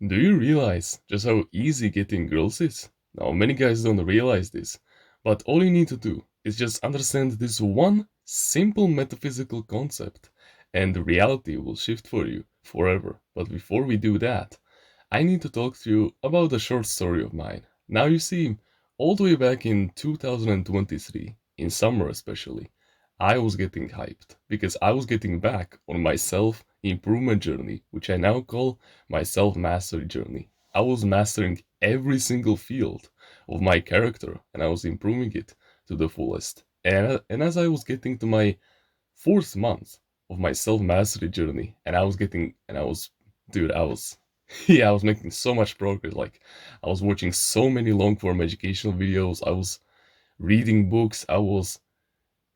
Do you realize just how easy getting girls is? Now, many guys don't realize this, but all you need to do is just understand this one simple metaphysical concept, and the reality will shift for you forever. But before we do that, I need to talk to you about a short story of mine. Now, you see, all the way back in 2023, in summer especially, I was getting hyped because I was getting back on my self improvement journey, which I now call my self mastery journey. I was mastering every single field of my character and I was improving it to the fullest. And as I was getting to my fourth month of my self mastery journey, dude, I was, yeah, I was making so much progress. Like, I was watching so many long form educational videos, I was reading books, I was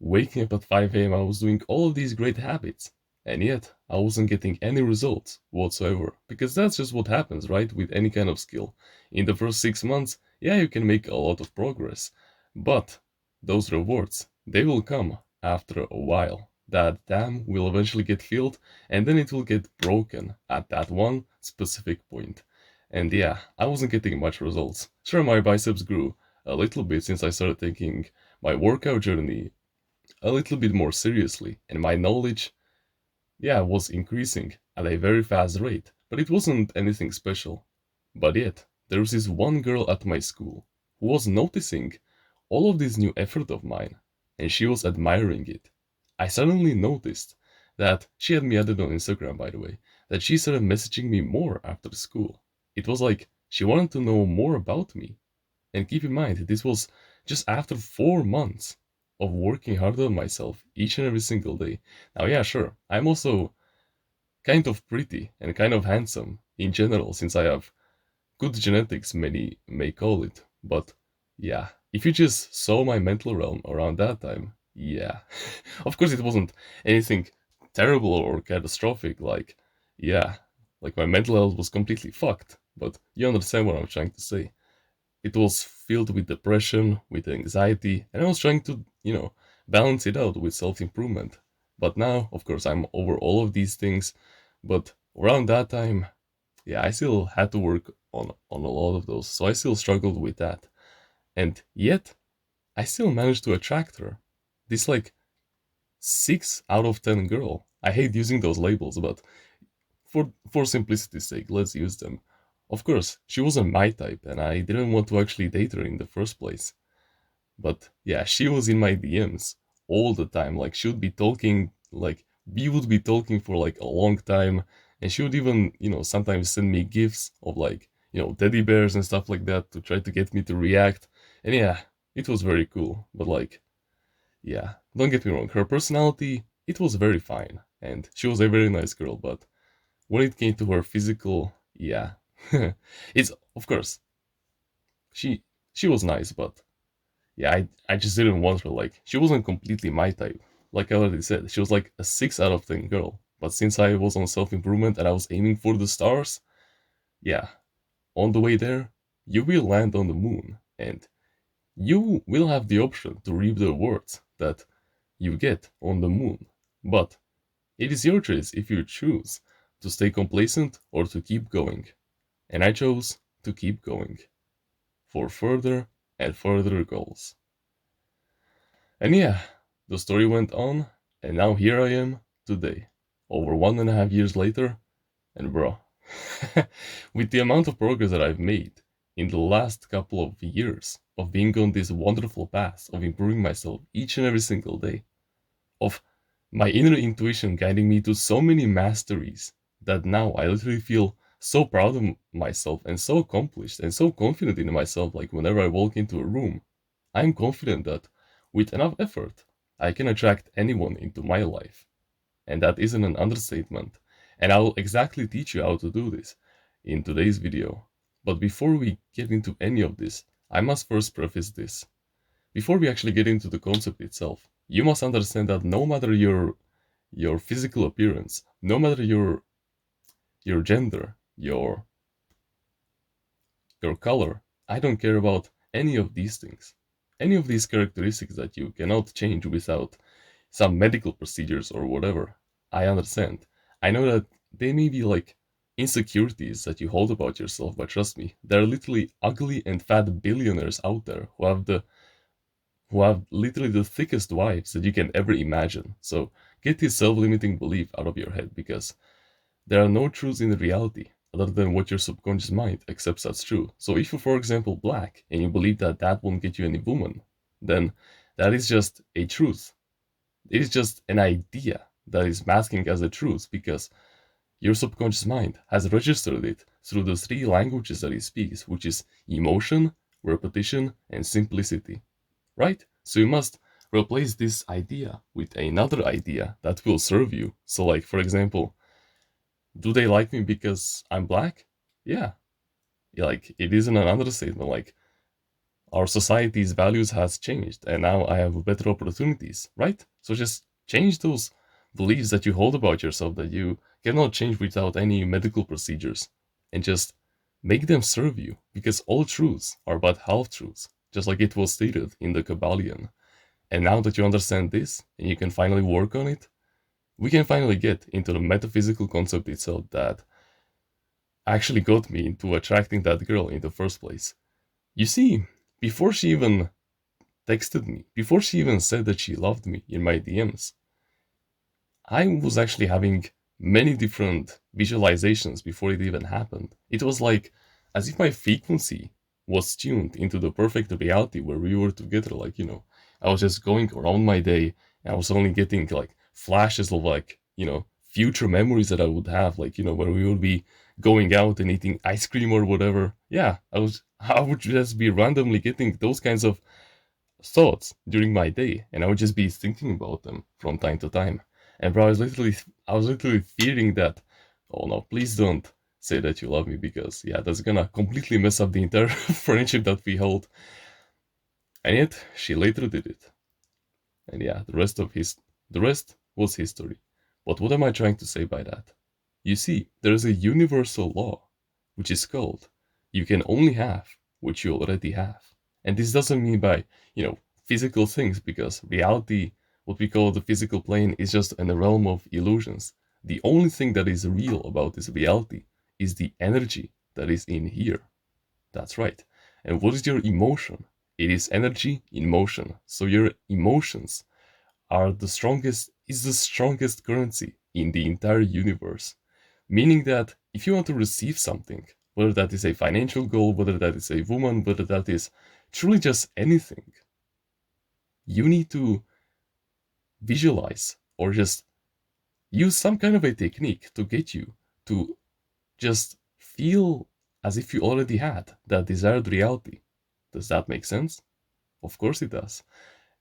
waking up at 5 a.m., I was doing all of these great habits, and yet I wasn't getting any results whatsoever. Because that's just what happens, right? With any kind of skill. In the first 6 months, yeah, you can make a lot of progress, but those rewards, they will come after a while. That dam will eventually get filled, and then it will get broken at that one specific point. And yeah, I wasn't getting much results. Sure, my biceps grew a little bit since I started taking my workout journey a little bit more seriously, and my knowledge, yeah, was increasing at a very fast rate, but it wasn't anything special. But yet, there was this one girl at my school who was noticing all of this new effort of mine, and she was admiring it. I suddenly noticed that she had me added on Instagram, by the way, that she started messaging me more after school. It was like she wanted to know more about me. And keep in mind, this was just after 4 months of working hard on myself each and every single day. Now, yeah, sure, I'm also kind of pretty and kind of handsome in general, since I have good genetics, many may call it. But yeah, if you just saw my mental realm around that time, yeah. Of course, it wasn't anything terrible or catastrophic, like, yeah, like my mental health was completely fucked, but you understand what I'm trying to say. It was filled with depression, with anxiety, and I was trying to, balance it out with self improvement. But now, of course, I'm over all of these things. But around that time, yeah, I still had to work on a lot of those. So I still struggled with that. And yet, I still managed to attract her. This, like, 6 out of 10 girl. I hate using those labels, but for simplicity's sake, let's use them. Of course, she wasn't my type, and I didn't want to actually date her in the first place. But yeah, she was in my DMs all the time. Like, she would be talking, like, we would be talking for like a long time, and she would even, sometimes send me gifts of, like, teddy bears and stuff like that to try to get me to react. And yeah, it was very cool. But like, yeah, don't get me wrong, her personality, it was very fine, and she was a very nice girl, but when it came to her physical, yeah, it's, of course, she she was nice, but yeah, I just didn't want her. Like, she wasn't completely my type. Like I already said, she was like a 6 out of 10 girl. But since I was on self improvement and I was aiming for the stars, yeah, on the way there, you will land on the moon, and you will have the option to reap the rewards that you get on the moon. But it is your choice if you choose to stay complacent or to keep going. And I chose to keep going for further and further goals. And yeah, the story went on, and now here I am today, over 1.5 years later, and bro, with the amount of progress that I've made in the last couple of years of being on this wonderful path of improving myself each and every single day, of my inner intuition guiding me to so many masteries that now I literally feel so proud of myself and so accomplished and so confident in myself. Like, whenever I walk into a room, I'm confident that with enough effort, I can attract anyone into my life. And that isn't an understatement. And I will exactly teach you how to do this in today's video. But before we get into any of this, I must first preface this. Before we actually get into the concept itself, you must understand that no matter your physical appearance, no matter your gender, your color, I don't care about any of these things. Any of these characteristics that you cannot change without some medical procedures or whatever. I understand. I know that they may be like insecurities that you hold about yourself, but trust me, there are literally ugly and fat billionaires out there who have literally the thickest wives that you can ever imagine. So get this self-limiting belief out of your head, because there are no truths in reality other than what your subconscious mind accepts as true. So if you're, for example, black and you believe that that won't get you any woman, then that is just a truth. It is just an idea that is masking as a truth, because your subconscious mind has registered it through the three languages that it speaks, which is emotion, repetition, and simplicity. Right? So you must replace this idea with another idea that will serve you. So, like, for example, do they like me because I'm black? Yeah. Like, it isn't an understatement. Like, our society's values has changed, and now I have better opportunities, right? So just change those beliefs that you hold about yourself that you cannot change without any medical procedures, and just make them serve you, because all truths are but half truths, just like it was stated in the Kabbalion. And now that you understand this and you can finally work on it, we can finally get into the metaphysical concept itself that actually got me into attracting that girl in the first place. You see, before she even texted me, before she even said that she loved me in my DMs, I was actually having many different visualizations before it even happened. It was like as if my frequency was tuned into the perfect reality where we were together. Like, I was just going around my day and I was only getting like flashes of like, future memories that I would have, like, where we would be going out and eating ice cream or whatever. Yeah, I would just be randomly getting those kinds of thoughts during my day, and I would just be thinking about them from time to time. And bro, I was literally fearing that, oh no, please don't say that you love me, because yeah, that's gonna completely mess up the entire friendship that we hold. And yet, she later did it. And yeah, the rest was history. But what am I trying to say by that? You see, there is a universal law, which is called you can only have what you already have. And this doesn't mean by, physical things, because reality, what we call the physical plane, is just in the realm of illusions. The only thing that is real about this reality is the energy that is in here. That's right. And what is your emotion? It is energy in motion. So your emotions is the strongest currency in the entire universe. Meaning that if you want to receive something, whether that is a financial goal, whether that is a woman, whether that is truly just anything, you need to visualize or just use some kind of a technique to get you to just feel as if you already had that desired reality. Does that make sense? Of course it does.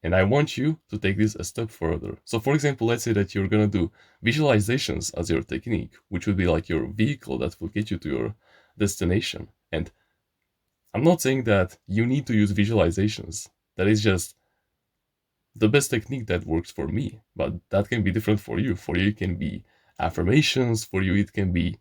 And I want you to take this a step further. So, for example, let's say that you're gonna do visualizations as your technique, which would be like your vehicle that will get you to your destination. And I'm not saying that you need to use visualizations. That is just the best technique that works for me. But that can be different for you. For you, it can be affirmations. For you, it can be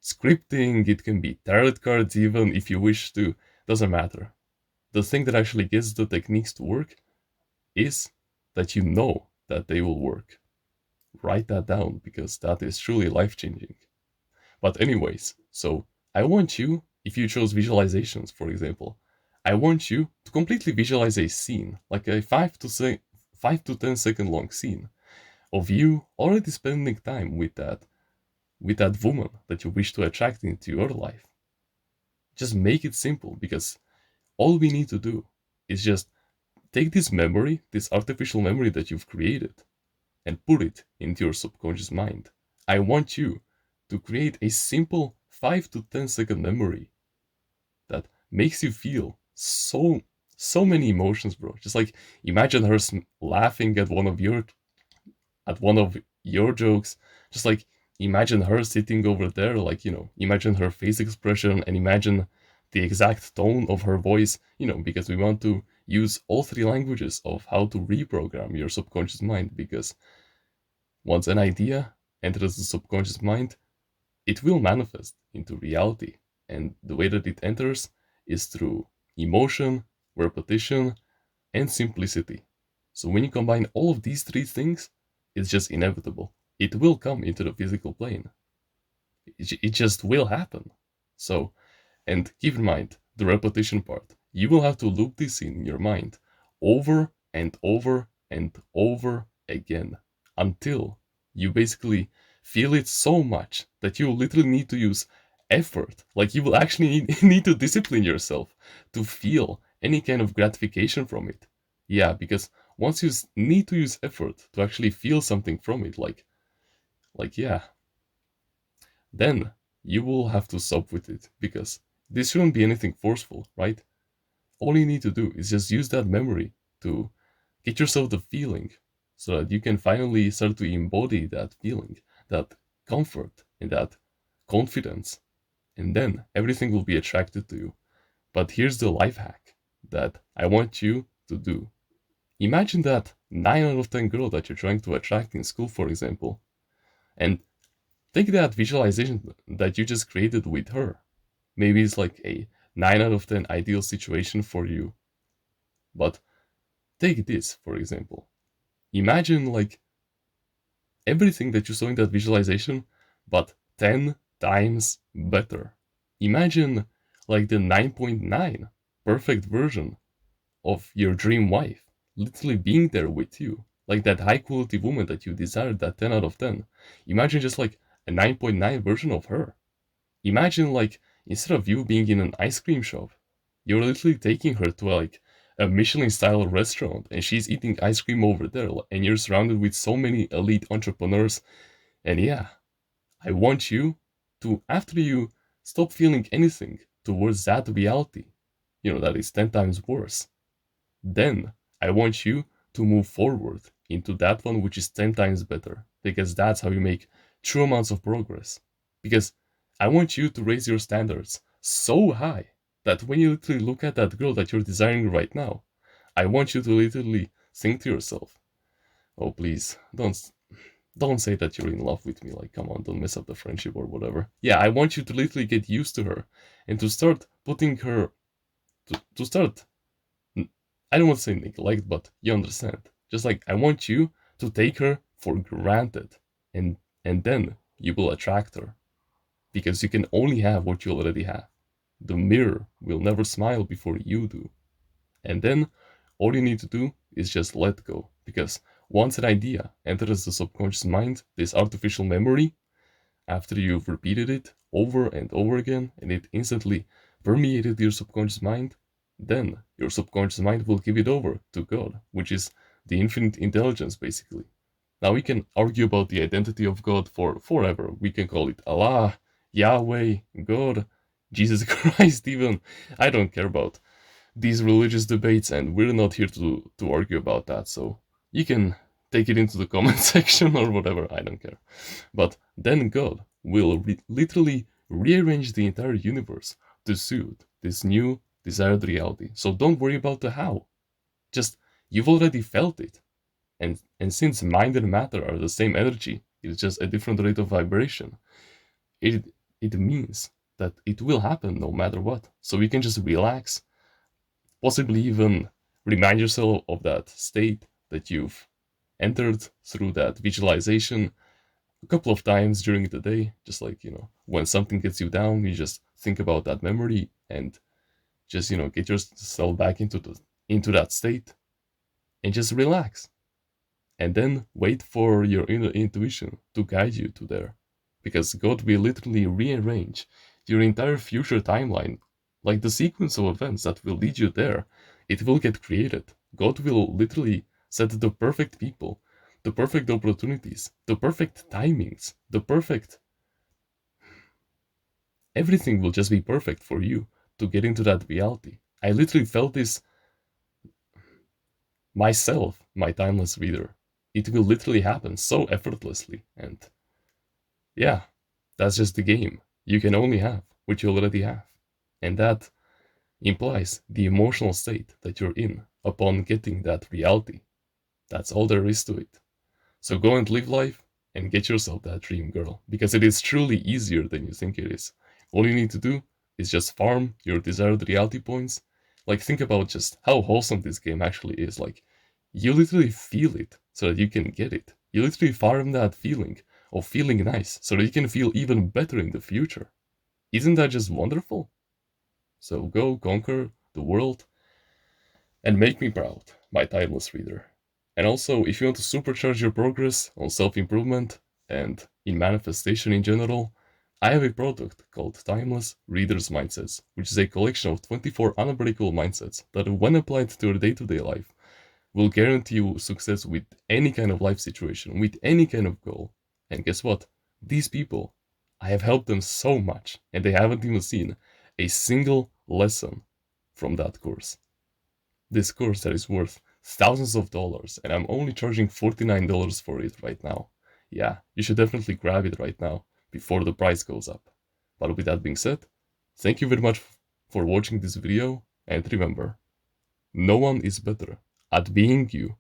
scripting. It can be tarot cards, even if you wish to. Doesn't matter. The thing that actually gets the techniques to work is that you know that they will work. Write that down, because that is truly life changing. But, anyways, so I want you, if you chose visualizations, for example, I want you to completely visualize a scene, like a 5 to 10 second long scene of you already spending time with that woman that you wish to attract into your life. Just make it simple, because all we need to do is just take this memory, this artificial memory that you've created, and put it into your subconscious mind. I want you to create a simple 5 to 10 second memory that makes you feel so many emotions, bro. Just like imagine her laughing at one of your jokes. Just like imagine her sitting over there, like, imagine her face expression, and imagine the exact tone of her voice, because we want to use all three languages of how to reprogram your subconscious mind, because once an idea enters the subconscious mind, it will manifest into reality. And the way that it enters is through emotion, repetition, and simplicity. So when you combine all of these three things, it's just inevitable. It will come into the physical plane. It just will happen. So, and keep in mind the repetition part. You will have to loop this in your mind over and over and over again until you basically feel it so much that you literally need to use effort. Like you will actually need to discipline yourself to feel any kind of gratification from it. Yeah, because once you need to use effort to actually feel something from it, yeah, then you will have to stop with it because this shouldn't be anything forceful, right? All you need to do is just use that memory to get yourself the feeling so that you can finally start to embody that feeling, that comfort, and that confidence. And then everything will be attracted to you. But here's the life hack that I want you to do. Imagine that 9 out of 10 girl that you're trying to attract in school, for example, and take that visualization that you just created with her. Maybe it's like a 9 out of 10 ideal situation for you. But take this, for example. Imagine like everything that you saw in that visualization, but 10 times better. Imagine like the 9.9 perfect version of your dream wife, literally being there with you, like that high quality woman that you desired, that 10 out of 10. Imagine just like a 9.9 version of her. Imagine like instead of you being in an ice cream shop, you're literally taking her to like a Michelin style restaurant and she's eating ice cream over there and you're surrounded with so many elite entrepreneurs. And yeah, I want you to, after you stop feeling anything towards that reality, that is 10 times worse, then I want you to move forward into that one which is 10 times better, because that's how you make true amounts of progress. Because I want you to raise your standards so high that when you literally look at that girl that you're desiring right now, I want you to literally think to yourself, oh please, don't say that you're in love with me. Like, come on, don't mess up the friendship or whatever. Yeah, I want you to literally get used to her and to start putting her to start, I don't want to say neglect, but you understand. Just like I want you to take her for granted, and then you will attract her because you can only have what you already have. The mirror will never smile before you do. And then all you need to do is just let go, because once an idea enters the subconscious mind, this artificial memory, after you've repeated it over and over again and it instantly permeated your subconscious mind, then your subconscious mind will give it over to God, which is the infinite intelligence basically. Now we can argue about the identity of God for forever. We can call it Allah, Yahweh, God, Jesus Christ even. I don't care about these religious debates and we're not here to argue about that. So you can take it into the comment section or whatever, I don't care. But then God will literally rearrange the entire universe to suit this new desired reality. So don't worry about the how. Just you've already felt it. And since mind and matter are the same energy, it's just a different rate of vibration. It it means that it will happen no matter what. So you can just relax, possibly even remind yourself of that state that you've entered through that visualization a couple of times during the day. Just like, when something gets you down, you just think about that memory and just, get yourself back into that state and just relax. And then wait for your inner intuition to guide you to there. Because God will literally rearrange your entire future timeline, like the sequence of events that will lead you there. It will get created. God will literally set the perfect people, the perfect opportunities, the perfect timings, the perfect. Everything will just be perfect for you to get into that reality. I literally felt this myself, my timeless reader. It will literally happen so effortlessly. And yeah, that's just the game. You can only have what you already have. And that implies the emotional state that you're in upon getting that reality. That's all there is to it. So go and live life and get yourself that dream girl, because it is truly easier than you think it is. All you need to do is just farm your desired reality points. Like, think about just how wholesome this game actually is. Like, you literally feel it so that you can get it. You literally farm that feeling of feeling nice so that you can feel even better in the future. Isn't that just wonderful? So go conquer the world and make me proud, my timeless reader. And also, if you want to supercharge your progress on self improvement and in manifestation in general, I have a product called Timeless Reader's Mindsets, which is a collection of 24 unbreakable mindsets that, when applied to your day to day life, will guarantee you success with any kind of life situation, with any kind of goal. And guess what? These people, I have helped them so much, and they haven't even seen a single lesson from that course. This course that is worth thousands of dollars, and I'm only charging $49 for it right now. Yeah, you should definitely grab it right now before the price goes up. But with that being said, thank you very much for watching this video, and remember, no one is better at being you